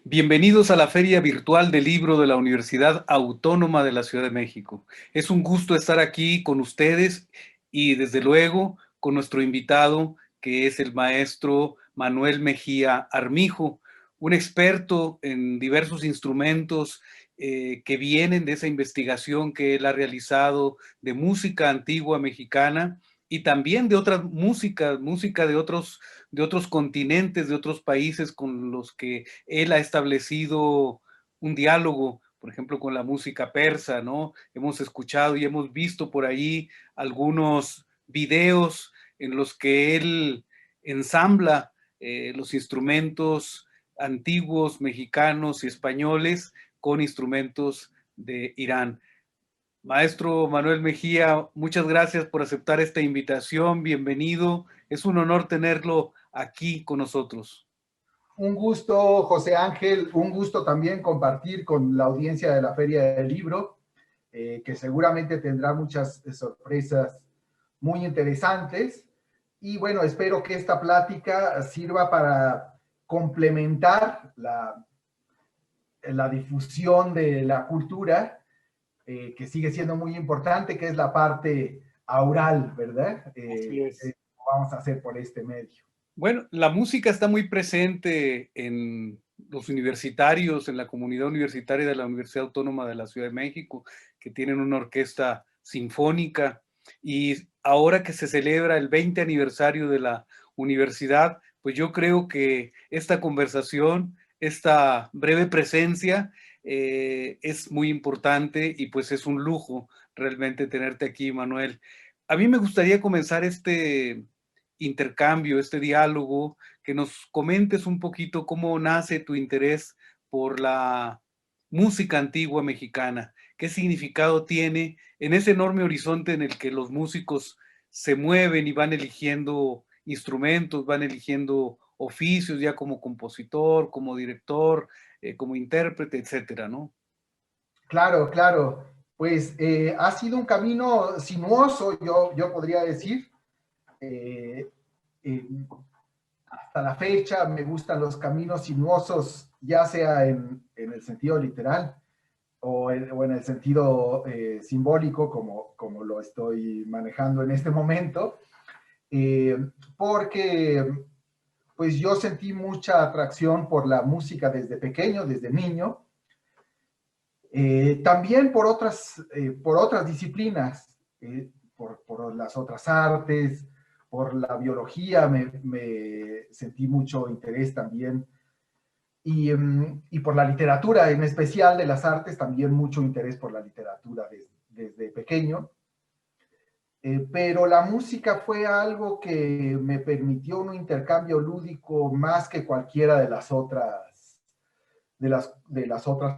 Bienvenidos a la Feria Virtual del Libro de la Universidad Autónoma de la Ciudad de México. Es un gusto estar aquí con ustedes y desde luego con nuestro invitado, que es el maestro Manuel Mejía Armijo, un experto en diversos instrumentos que vienen de esa investigación que él ha realizado de música antigua mexicana y también de otra música de otros continentes, de otros países con los que él ha establecido un diálogo, por ejemplo, con la música persa, ¿no? Hemos escuchado y hemos visto por ahí algunos videos en los que él ensambla los instrumentos antiguos mexicanos y españoles con instrumentos de Irán. Maestro Manuel Mejía, muchas gracias por aceptar esta invitación. Bienvenido. Es un honor tenerlo aquí con nosotros. Un gusto, José Ángel, un gusto también compartir con la audiencia de la Feria del Libro, que seguramente tendrá muchas sorpresas muy interesantes. Y bueno, espero que esta plática sirva para complementar la difusión de la cultura, que sigue siendo muy importante, que es la parte aural, ¿verdad? Así es. Vamos a hacer por este medio. Bueno, la música está muy presente en los universitarios, en la comunidad universitaria de la Universidad Autónoma de la Ciudad de México, que tienen una orquesta sinfónica. Y ahora que se celebra el 20 aniversario de la universidad, pues yo creo que esta conversación, esta breve presencia, es muy importante y pues es un lujo realmente tenerte aquí, Manuel. A mí me gustaría comenzar este intercambio, este diálogo, que nos comentes un poquito cómo nace tu interés por la música antigua mexicana, qué significado tiene en ese enorme horizonte en el que los músicos se mueven y van eligiendo instrumentos, van eligiendo oficios ya como compositor, como director, como intérprete, etcétera, ¿no? Claro, claro. Pues ha sido un camino sinuoso, yo podría decir. Eh, eh, Hasta la fecha me gustan los caminos sinuosos, ya sea en el sentido literal o en el sentido simbólico, como lo estoy manejando en este momento, eh, porque pues yo sentí mucha atracción por la música desde pequeño, desde niño. También por otras disciplinas, por las otras artes, por la biología, me sentí mucho interés también. Y por la literatura, en especial de las artes, también mucho interés por la literatura desde pequeño. Pero la música fue algo que me permitió un intercambio lúdico más que cualquiera de las otras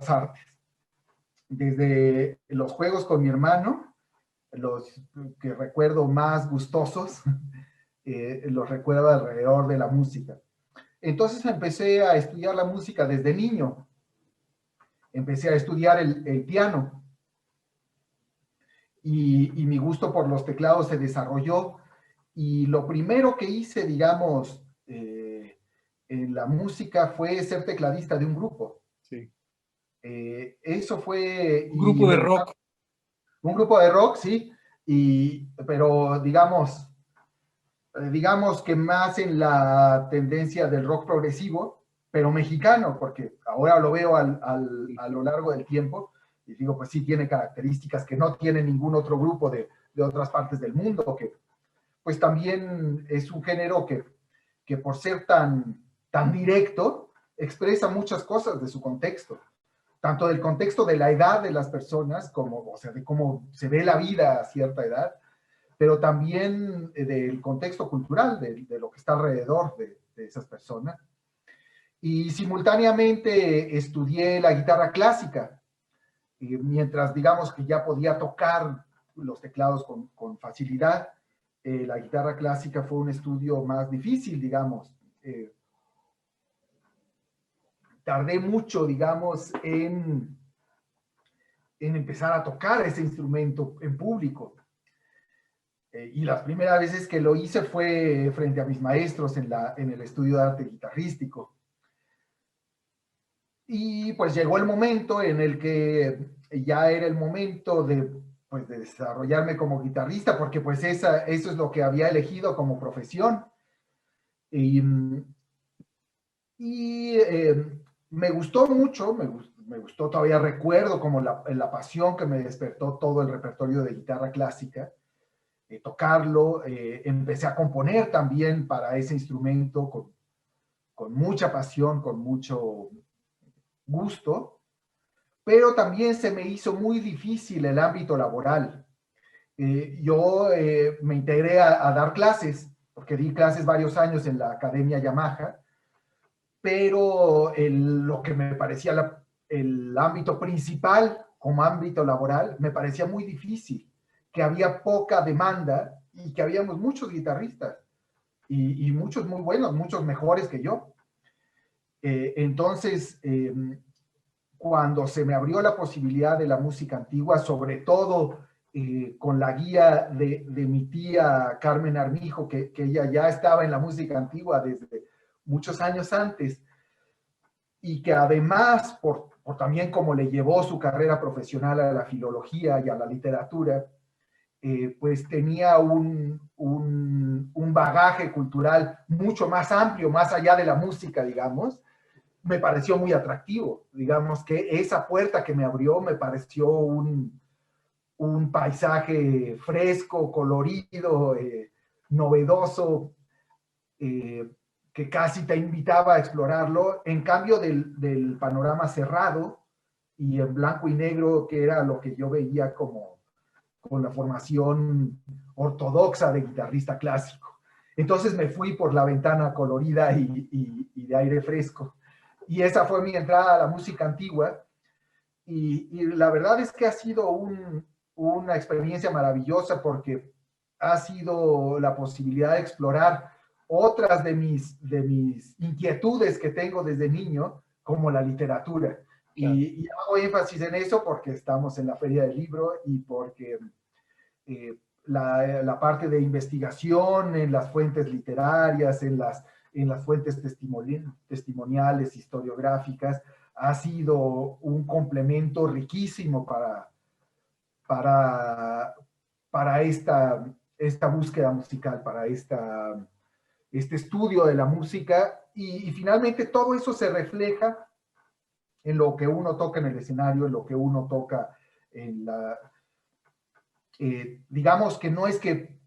artes. Desde los juegos con mi hermano, los que recuerdo más gustosos, los recuerdo alrededor de la música. Entonces empecé a estudiar la música desde niño. Empecé a estudiar el piano y mi gusto por los teclados se desarrolló. Y lo primero que hice, digamos, en la música fue ser tecladista de un grupo. Sí. Eso fue, Un y grupo de me gustaba, rock. un grupo de rock, sí, pero digamos que más en la tendencia del rock progresivo, pero mexicano, porque ahora lo veo a lo largo del tiempo y digo, pues sí tiene características que no tiene ningún otro grupo de otras partes del mundo, que pues también es un género que por ser tan directo, expresa muchas cosas de su contexto, tanto del contexto de la edad de las personas, como, o sea, de cómo se ve la vida a cierta edad, pero también del contexto cultural, de lo que está alrededor de esas personas. Y simultáneamente estudié la guitarra clásica, mientras digamos que ya podía tocar los teclados con facilidad. La guitarra clásica fue un estudio más difícil, digamos. Tardé mucho, digamos, en empezar a tocar ese instrumento en público. Y las primeras veces que lo hice fue frente a mis maestros en el estudio de arte guitarrístico. Y pues llegó el momento en el que ya era el momento de, pues, de desarrollarme como guitarrista, porque pues eso es lo que había elegido como profesión. Y, y me gustó mucho, me gustó, todavía recuerdo como la pasión que me despertó todo el repertorio de guitarra clásica, tocarlo, empecé a componer también para ese instrumento con mucha pasión, con mucho gusto, pero también se me hizo muy difícil el ámbito laboral. Yo me integré a dar clases, porque di clases varios años en la Academia Yamaha, pero lo que me parecía el ámbito principal como ámbito laboral me parecía muy difícil, que había poca demanda y que habíamos muchos guitarristas y muchos muy buenos, muchos mejores que yo. Entonces, cuando se me abrió la posibilidad de la música antigua, sobre todo con la guía de mi tía Carmen Armijo, que ella ya estaba en la música antigua desde muchos años antes, y que además, por también como le llevó su carrera profesional a la filología y a la literatura, pues tenía un bagaje cultural mucho más amplio, más allá de la música, digamos, me pareció muy atractivo. Digamos que esa puerta que me abrió me pareció un paisaje fresco, colorido, novedoso, eh, que casi te invitaba a explorarlo, en cambio del panorama cerrado y en blanco y negro, que era lo que yo veía como con la formación ortodoxa de guitarrista clásico. Entonces me fui por la ventana colorida y de aire fresco. Y esa fue mi entrada a la música antigua. Y la verdad es que ha sido una experiencia maravillosa porque ha sido la posibilidad de explorar otras de mis inquietudes que tengo desde niño, como la literatura. Claro. Y hago énfasis en eso porque estamos en la Feria del Libro y porque la parte de investigación en las fuentes literarias, en las fuentes testimoniales, historiográficas, ha sido un complemento riquísimo para, para esta búsqueda musical, para este estudio de la música. Y finalmente todo eso se refleja en lo que uno toca en el escenario, en lo que uno toca en digamos que no es que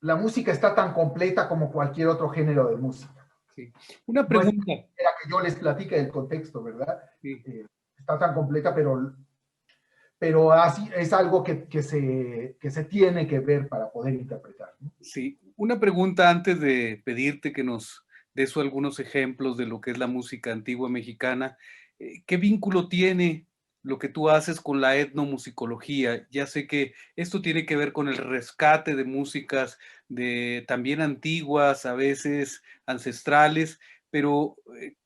la música está tan completa como cualquier otro género de música. Sí. Una No es pregunta. que yo les platique del contexto, ¿verdad? Sí. Está tan completa, pero así es algo que se tiene que ver para poder interpretar, ¿no? Sí, una pregunta antes de pedirte que nos des algunos ejemplos de lo que es la música antigua mexicana. ¿Qué vínculo tiene lo que tú haces con la etnomusicología? Ya sé que esto tiene que ver con el rescate de músicas de también antiguas, a veces ancestrales, pero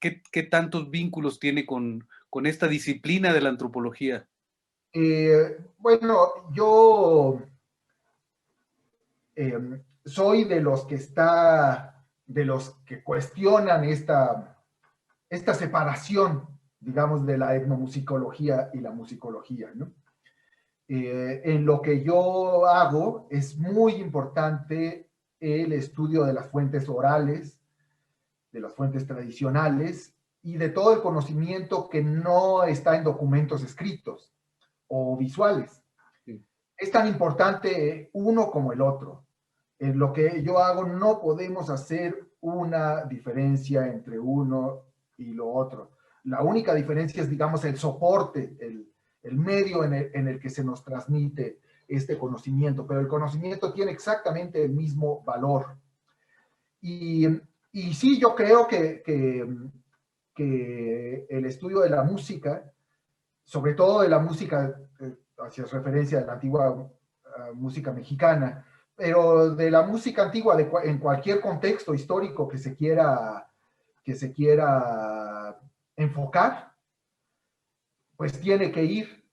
¿qué tantos vínculos tiene con esta disciplina de la antropología? Bueno, yo soy de los que cuestionan esta separación, digamos, de la etnomusicología y la musicología, ¿no? En lo que yo hago es muy importante el estudio de las fuentes orales, de las fuentes tradicionales y de todo el conocimiento que no está en documentos escritos o visuales. Sí. Es tan importante uno como el otro. En lo que yo hago no podemos hacer una diferencia entre uno y lo otro. La única diferencia es, digamos, el soporte, el medio en el que se nos transmite este conocimiento, pero el conocimiento tiene exactamente el mismo valor. Y, y sí, yo creo que el estudio de la música, sobre todo de la música, hacia referencia a la antigua música mexicana, pero de la música antigua en cualquier contexto histórico que se quiera enfocar, pues tiene que ir,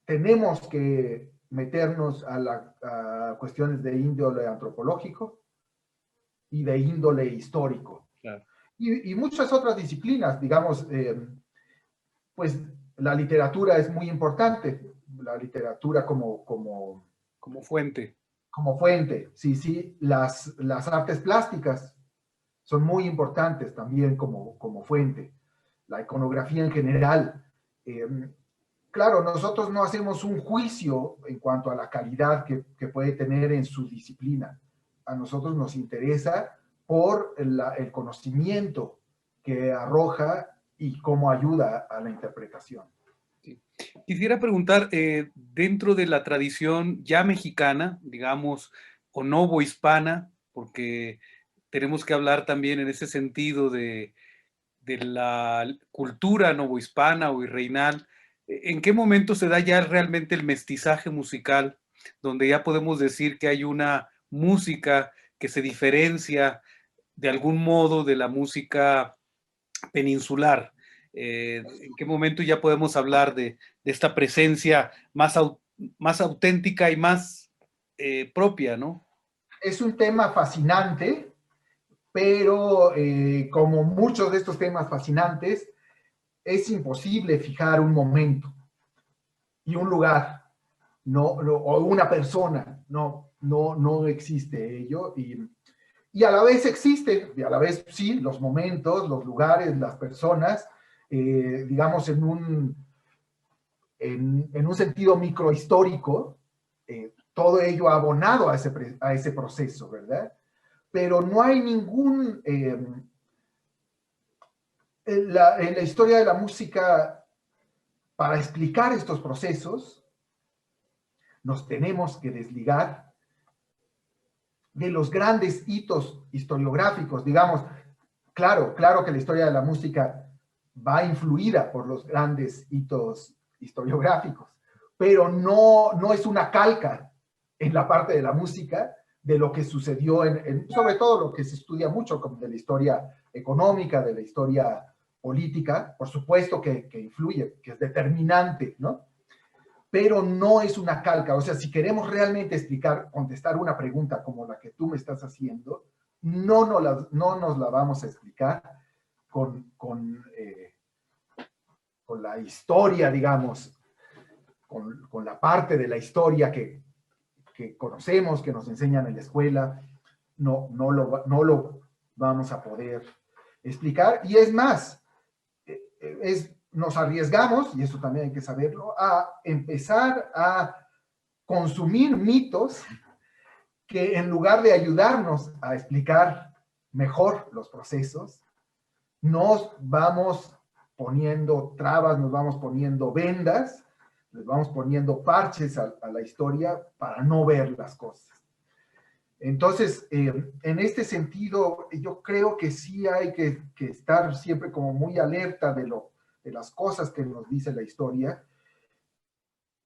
tenemos que meternos a cuestiones de índole antropológico y de índole histórico. Claro. y muchas otras disciplinas, digamos, pues la literatura es muy importante, la literatura Como fuente. como fuente, sí, sí, las artes plásticas son muy importantes también como fuente, la iconografía en general. Eh, claro, nosotros no hacemos un juicio en cuanto a la calidad que puede tener en su disciplina. A nosotros nos interesa por el conocimiento que arroja y cómo ayuda a la interpretación. Sí. Quisiera preguntar, dentro de la tradición ya mexicana, digamos, o novohispana, porque tenemos que hablar también en ese sentido de la cultura novohispana o virreinal, ¿en qué momento se da ya realmente el mestizaje musical, donde ya podemos decir que hay una música que se diferencia de algún modo de la música peninsular? ¿En qué momento ya podemos hablar de esta presencia más auténtica y más propia, ¿no? Es un tema fascinante, pero como muchos de estos temas fascinantes, es imposible fijar un momento y un lugar, o una persona, no existe ello, y a la vez existe, y a la vez sí, los momentos, los lugares, las personas, digamos en un sentido microhistórico, todo ello abonado a ese proceso, ¿verdad? Pero no hay ningún, en la historia de la música, para explicar estos procesos, nos tenemos que desligar de los grandes hitos historiográficos, digamos, claro que la historia de la música va influida por los grandes hitos historiográficos, pero no es una calca en la parte de la música de lo que sucedió sobre todo lo que se estudia mucho, como de la historia económica, de la historia política, por supuesto que influye, que es determinante, ¿no? Pero no es una calca. O sea, si queremos realmente contestar una pregunta como la que tú me estás haciendo, no nos la vamos a explicar con la historia, digamos, con la parte de la historia que conocemos, que nos enseñan en la escuela. No lo vamos a poder explicar. Y es más, nos arriesgamos, y eso también hay que saberlo, a empezar a consumir mitos que en lugar de ayudarnos a explicar mejor los procesos, nos vamos poniendo trabas, nos vamos poniendo vendas, les vamos poniendo parches a la historia para no ver las cosas. Entonces, en este sentido, yo creo que sí hay que estar siempre como muy alerta de las cosas que nos dice la historia.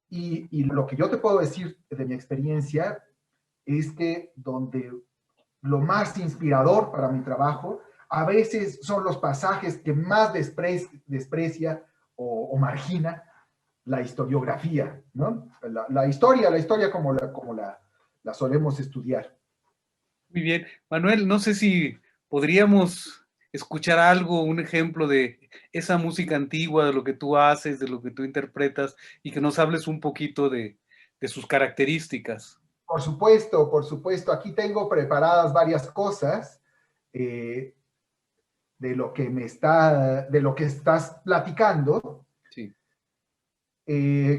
Y lo que yo te puedo decir de mi experiencia es que donde lo más inspirador para mi trabajo a veces son los pasajes que más desprecia o margina la historiografía, ¿no? La historia como la solemos estudiar. Muy bien. Manuel, no sé si podríamos escuchar algo, un ejemplo de esa música antigua, de lo que tú haces, de lo que tú interpretas, y que nos hables un poquito de sus características. Por supuesto, por supuesto. Aquí tengo preparadas varias cosas eh, de lo que estás platicando. Sí.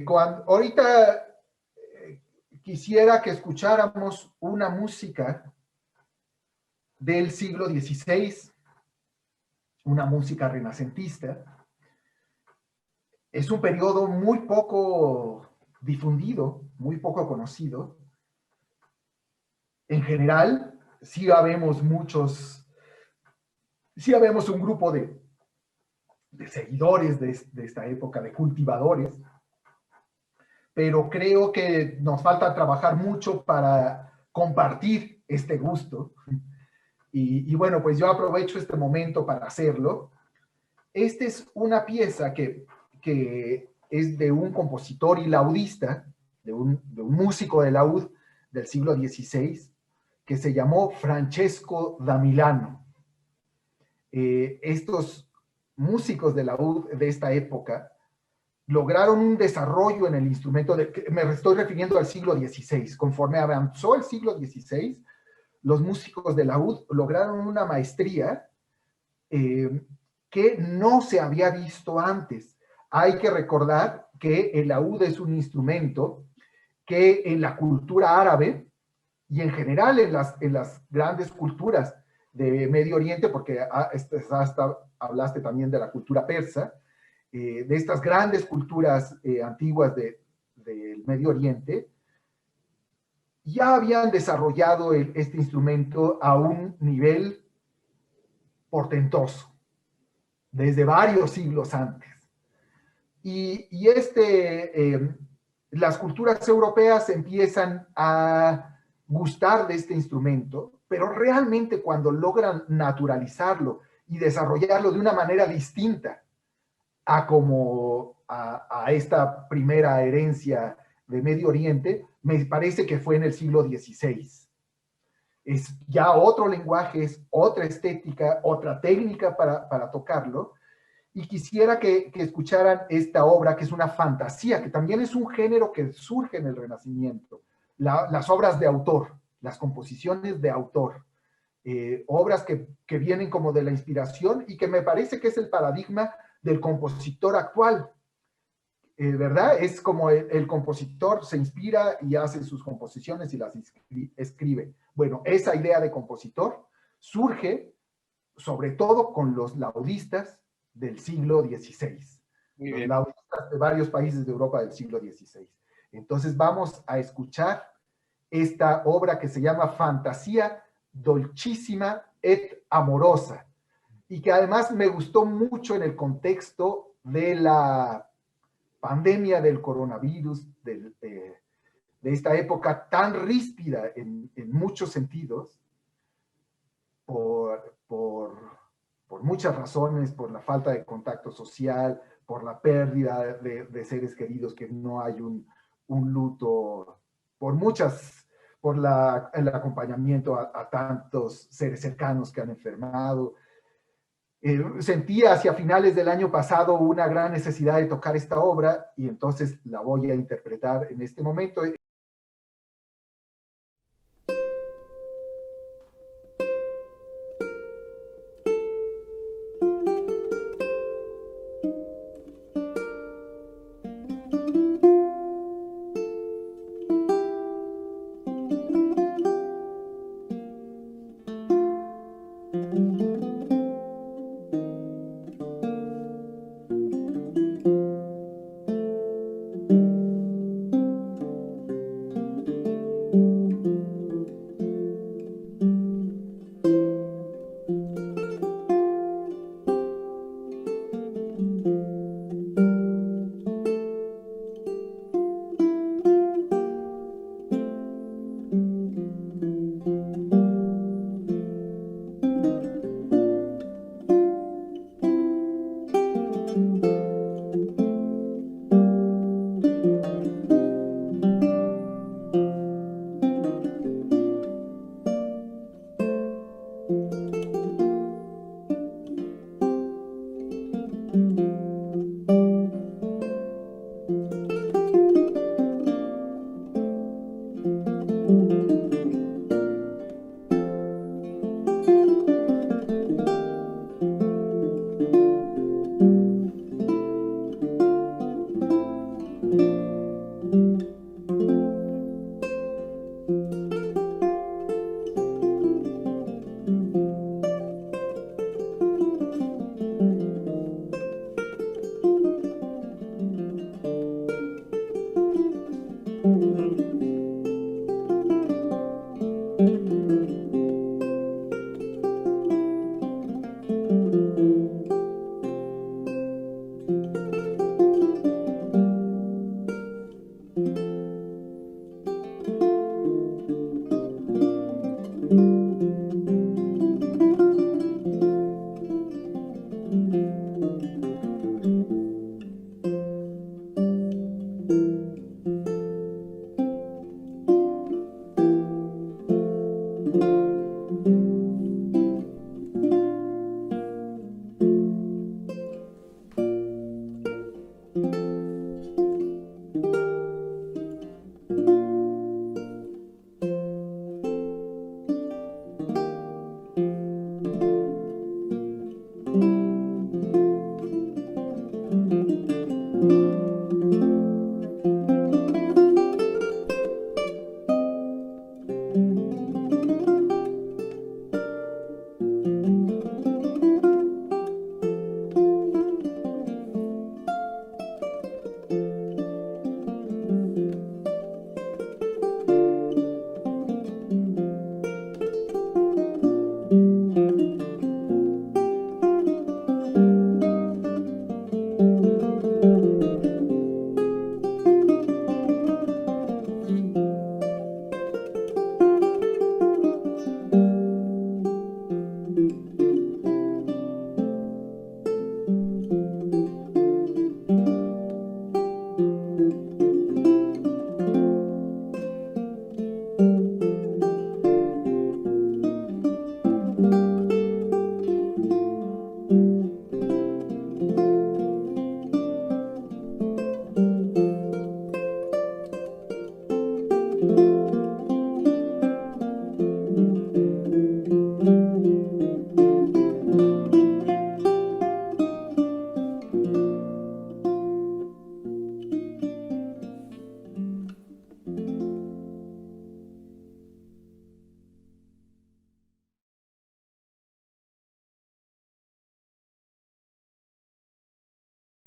Ahorita quisiera que escucháramos una música del siglo XVI, una música renacentista. Es un periodo muy poco difundido, muy poco conocido. En general, sí habemos un grupo de seguidores de esta época, de cultivadores, pero creo que nos falta trabajar mucho para compartir este gusto. Y bueno, pues yo aprovecho este momento para hacerlo. Esta es una pieza que es de un compositor y laudista, de un músico de laúd del siglo XVI, que se llamó Francesco da Milano. estos músicos de laúd de esta época lograron un desarrollo en el instrumento, me estoy refiriendo al siglo XVI. Conforme avanzó el siglo XVI, los músicos de laúd lograron una maestría que no se había visto antes. Hay que recordar que el laúd es un instrumento que en la cultura árabe y en general en las grandes culturas de Medio Oriente, porque hasta hablaste también de la cultura persa, de estas grandes culturas antiguas del Medio Oriente, ya habían desarrollado este instrumento a un nivel portentoso, desde varios siglos antes. Y las culturas europeas empiezan a gustar de este instrumento, pero realmente cuando logran naturalizarlo y desarrollarlo de una manera distinta a esta primera herencia de Medio Oriente, me parece que fue en el siglo XVI. Es ya otro lenguaje, es otra estética, otra técnica para tocarlo. Y quisiera que escucharan esta obra, que es una fantasía, que también es un género que surge en el Renacimiento. Las obras de autor, las composiciones de autor. Obras que vienen como de la inspiración y que me parece que es el paradigma del compositor actual, ¿verdad? Es como el compositor se inspira y hace sus composiciones y las escribe. Bueno, esa idea de compositor surge sobre todo con los laudistas del siglo XVI, los laudistas de varios países de Europa del siglo XVI. Entonces vamos a escuchar esta obra que se llama Fantasía Dolcissima et Amorosa, y que además me gustó mucho en el contexto de la pandemia del coronavirus, de esta época tan ríspida en muchos sentidos, por muchas razones, por la falta de contacto social, por la pérdida de seres queridos, que no hay un luto, por el acompañamiento a tantos seres cercanos que han enfermado. Sentí hacia finales del año pasado una gran necesidad de tocar esta obra y entonces la voy a interpretar en este momento.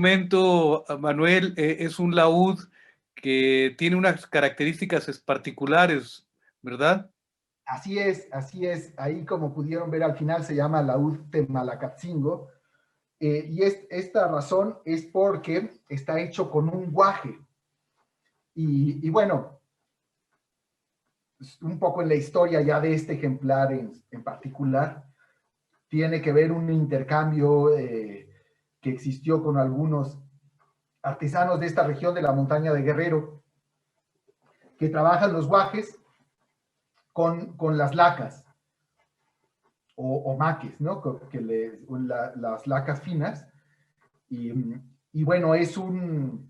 Momento, Manuel, es un laúd que tiene unas características particulares, ¿verdad? Así es, así es. Ahí, como pudieron ver al final, se llama laúd Temalacatzingo. Esta razón es porque está hecho con un guaje. Y bueno, un poco en la historia ya de este ejemplar en particular, tiene que ver un intercambio que existió con algunos artesanos de esta región de la montaña de Guerrero, que trabajan los guajes con las lacas o maques, ¿no? Las lacas finas. Y, y bueno, es una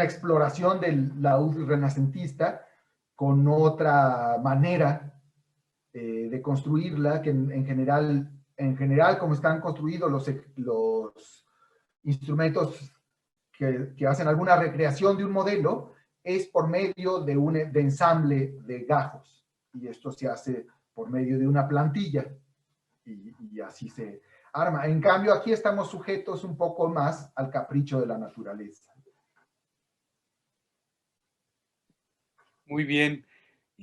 exploración del laúd renacentista con otra manera de construirla, que en general, como están construidos los instrumentos que hacen alguna recreación de un modelo, es por medio de ensamble de gajos. Y esto se hace por medio de una plantilla. Y así se arma. En cambio, aquí estamos sujetos un poco más al capricho de la naturaleza. Muy bien.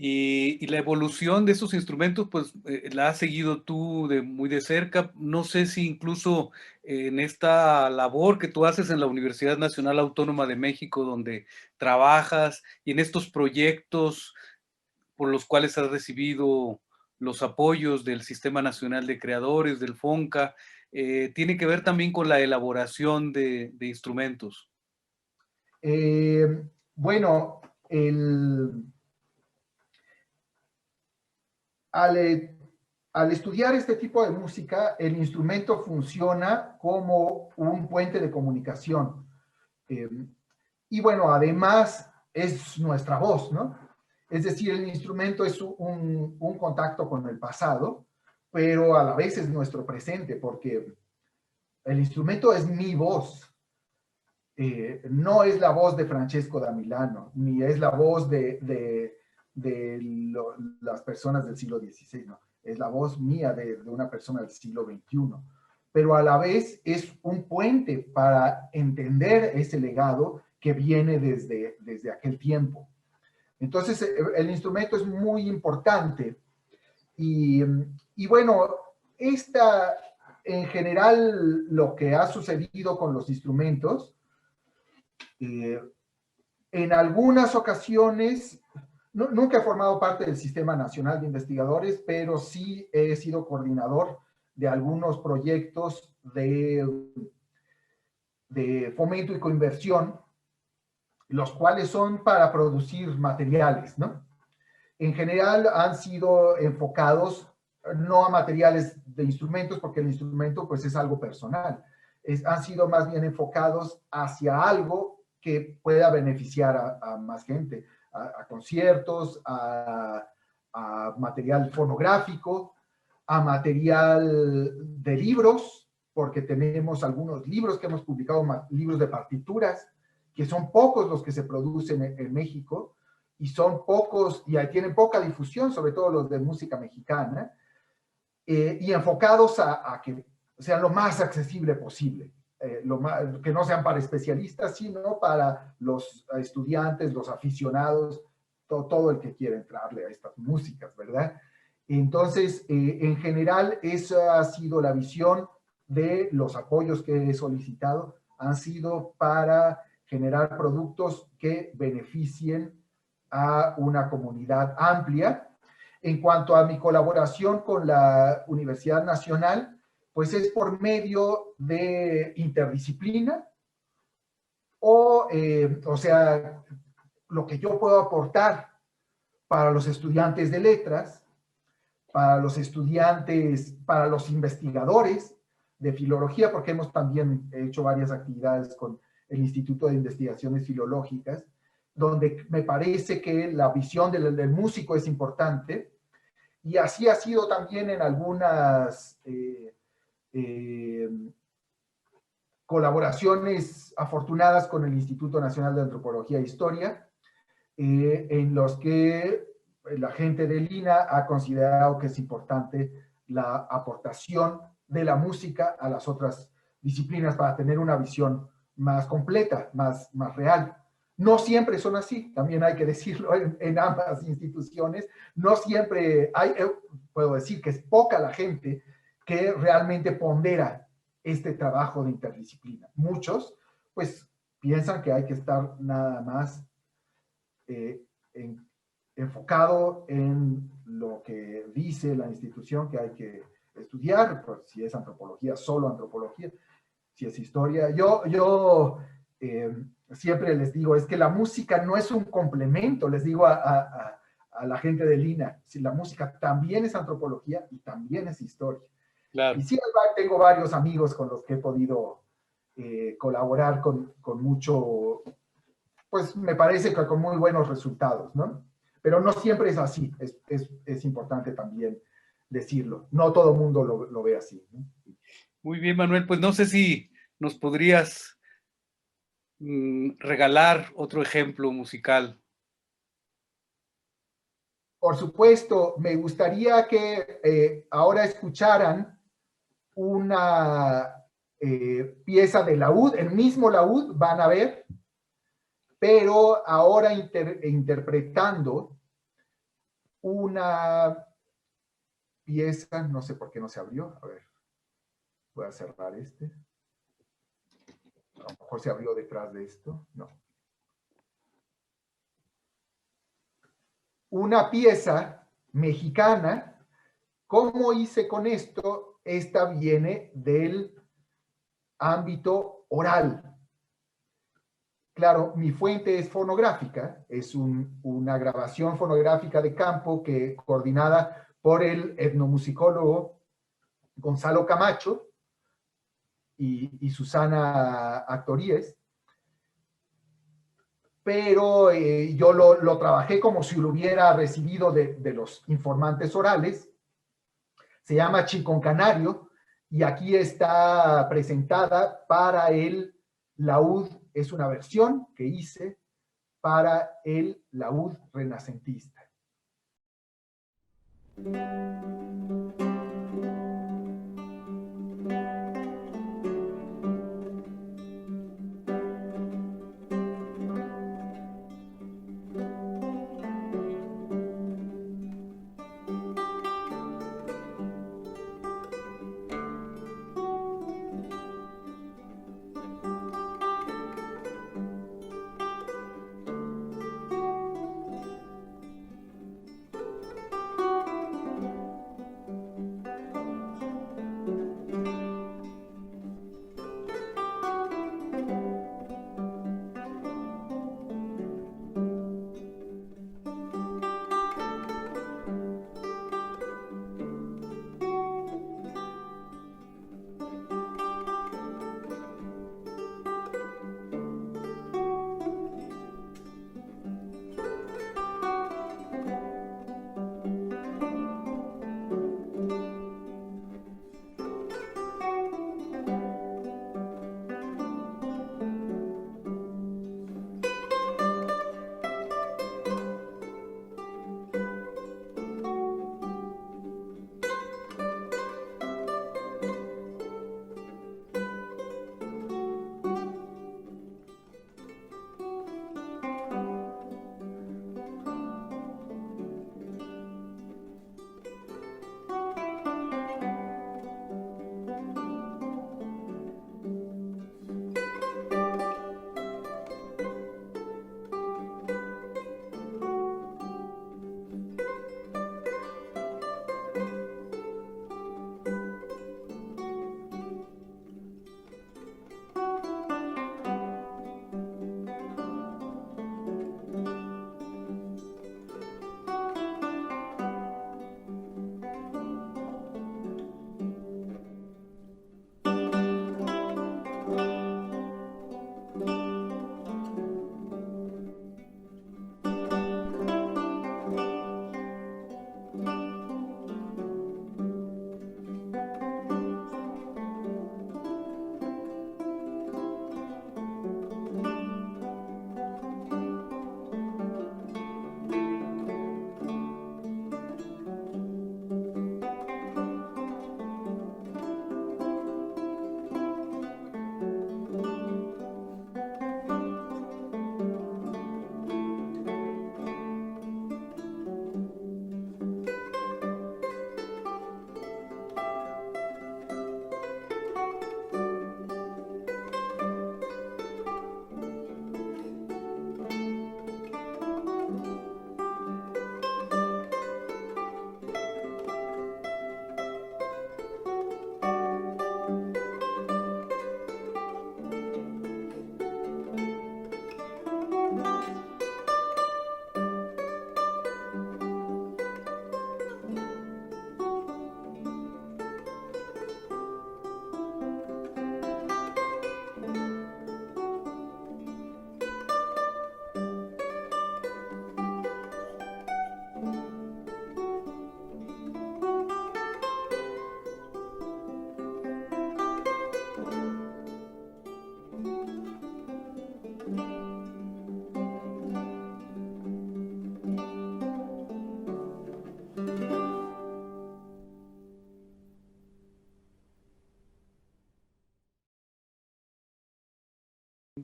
Y la evolución de esos instrumentos, pues la has seguido tú muy de cerca. No sé si incluso en esta labor que tú haces en la Universidad Nacional Autónoma de México, donde trabajas, y en estos proyectos por los cuales has recibido los apoyos del Sistema Nacional de Creadores, del FONCA, tiene que ver también con la elaboración de instrumentos. Bueno, al, al estudiar este tipo de música, el instrumento funciona como un puente de comunicación. Eh, y bueno, además es nuestra voz, ¿no? Es decir, el instrumento es un contacto con el pasado, pero a la vez es nuestro presente, porque el instrumento es mi voz. No es la voz de Francesco da Milano, ni es la voz las personas del siglo XVI, no. Es la voz mía de una persona del siglo XXI. Pero a la vez es un puente para entender ese legado que viene desde aquel tiempo. Entonces, el instrumento es muy importante. Y, y bueno, en general, lo que ha sucedido con los instrumentos, eh, en algunas ocasiones, nunca he formado parte del Sistema Nacional de Investigadores, pero sí he sido coordinador de algunos proyectos de fomento y coinversión, los cuales son para producir materiales, ¿no? En general han sido enfocados no a materiales de instrumentos, porque el instrumento pues es algo personal, han sido más bien enfocados hacia algo que pueda beneficiar a más gente, a conciertos, a material fonográfico, a material de libros, porque tenemos algunos libros que hemos publicado, libros de partituras, que son pocos los que se producen en México, y son pocos, y tienen poca difusión, sobre todo los de música mexicana, y enfocados a que sean lo más accesible posible, que no sean para especialistas, sino para los estudiantes, los aficionados, todo el que quiera entrarle a estas músicas, ¿verdad? Entonces, en general, esa ha sido la visión de los apoyos que he solicitado, han sido para generar productos que beneficien a una comunidad amplia. En cuanto a mi colaboración con la Universidad Nacional, pues es por medio de interdisciplina o sea, lo que yo puedo aportar para los estudiantes de letras, para los estudiantes, para los investigadores de filología, porque hemos también hecho varias actividades con el Instituto de Investigaciones Filológicas, donde me parece que la visión del músico es importante, y así ha sido también en algunas colaboraciones afortunadas con el Instituto Nacional de Antropología e Historia, en los que la gente del INA ha considerado que es importante la aportación de la música a las otras disciplinas para tener una visión más completa, más real. No siempre son así, también hay que decirlo en ambas instituciones. No siempre hay, puedo decir que es poca la gente que realmente pondera este trabajo de interdisciplina. Muchos, pues, piensan que hay que estar nada más enfocado en lo que dice la institución que hay que estudiar, pues, si es antropología, solo antropología, si es historia. Yo siempre les digo, es que la música no es un complemento, les digo a la gente de Lina, si la música también es antropología y también es historia. Claro. Y sí, tengo varios amigos con los que he podido colaborar con mucho, pues me parece que con muy buenos resultados, ¿no? Pero no siempre es así, es importante también decirlo. No todo el mundo lo ve así, ¿no? Muy bien, Manuel, pues no sé si nos podrías regalar otro ejemplo musical. Por supuesto, me gustaría que ahora escucharan una pieza de laúd, el mismo laúd van a ver, pero ahora interpretando una pieza, no sé por qué no se abrió, a ver, voy a cerrar este. A lo mejor se abrió detrás de esto, no. Una pieza mexicana. ¿Cómo hice con esto? Esta viene del ámbito oral. Claro, mi fuente es fonográfica, es una grabación fonográfica de campo que coordinada por el etnomusicólogo Gonzalo Camacho y Susana Actoríes, pero yo lo trabajé como si lo hubiera recibido de los informantes orales. Se llama Chiconcanario y aquí está presentada para el laúd. Es una versión que hice para el laúd renacentista.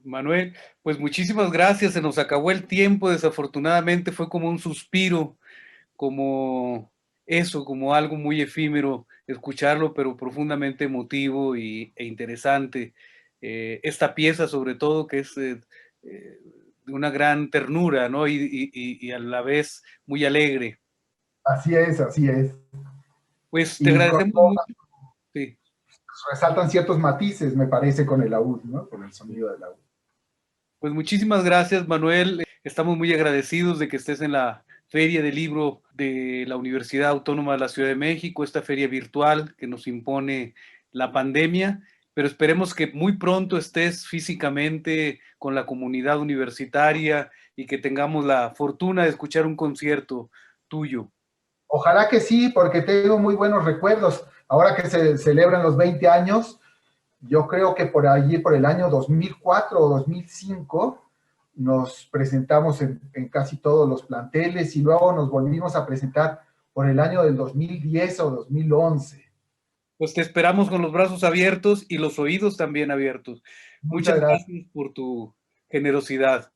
Manuel, pues muchísimas gracias, se nos acabó el tiempo, desafortunadamente fue como un suspiro, como eso, como algo muy efímero escucharlo, pero profundamente emotivo e interesante. Esta pieza sobre todo que es de una gran ternura, ¿no? Y a la vez muy alegre. Así es, así es. Pues te Y agradecemos mucho. Sí. resaltan ciertos matices, me parece, con el laúd, ¿no? Con el sonido del laúd. Pues muchísimas gracias, Manuel. Estamos muy agradecidos de que estés en la Feria del Libro de la Universidad Autónoma de la Ciudad de México, esta feria virtual que nos impone la pandemia, pero esperemos que muy pronto estés físicamente con la comunidad universitaria y que tengamos la fortuna de escuchar un concierto tuyo. Ojalá que sí, porque tengo muy buenos recuerdos. Ahora que se celebran los 20 años, yo creo que por allí, por el año 2004 o 2005, nos presentamos en casi todos los planteles y luego nos volvimos a presentar por el año del 2010 o 2011. Pues te esperamos con los brazos abiertos y los oídos también abiertos. Muchas Muchas gracias. gracias por tu generosidad.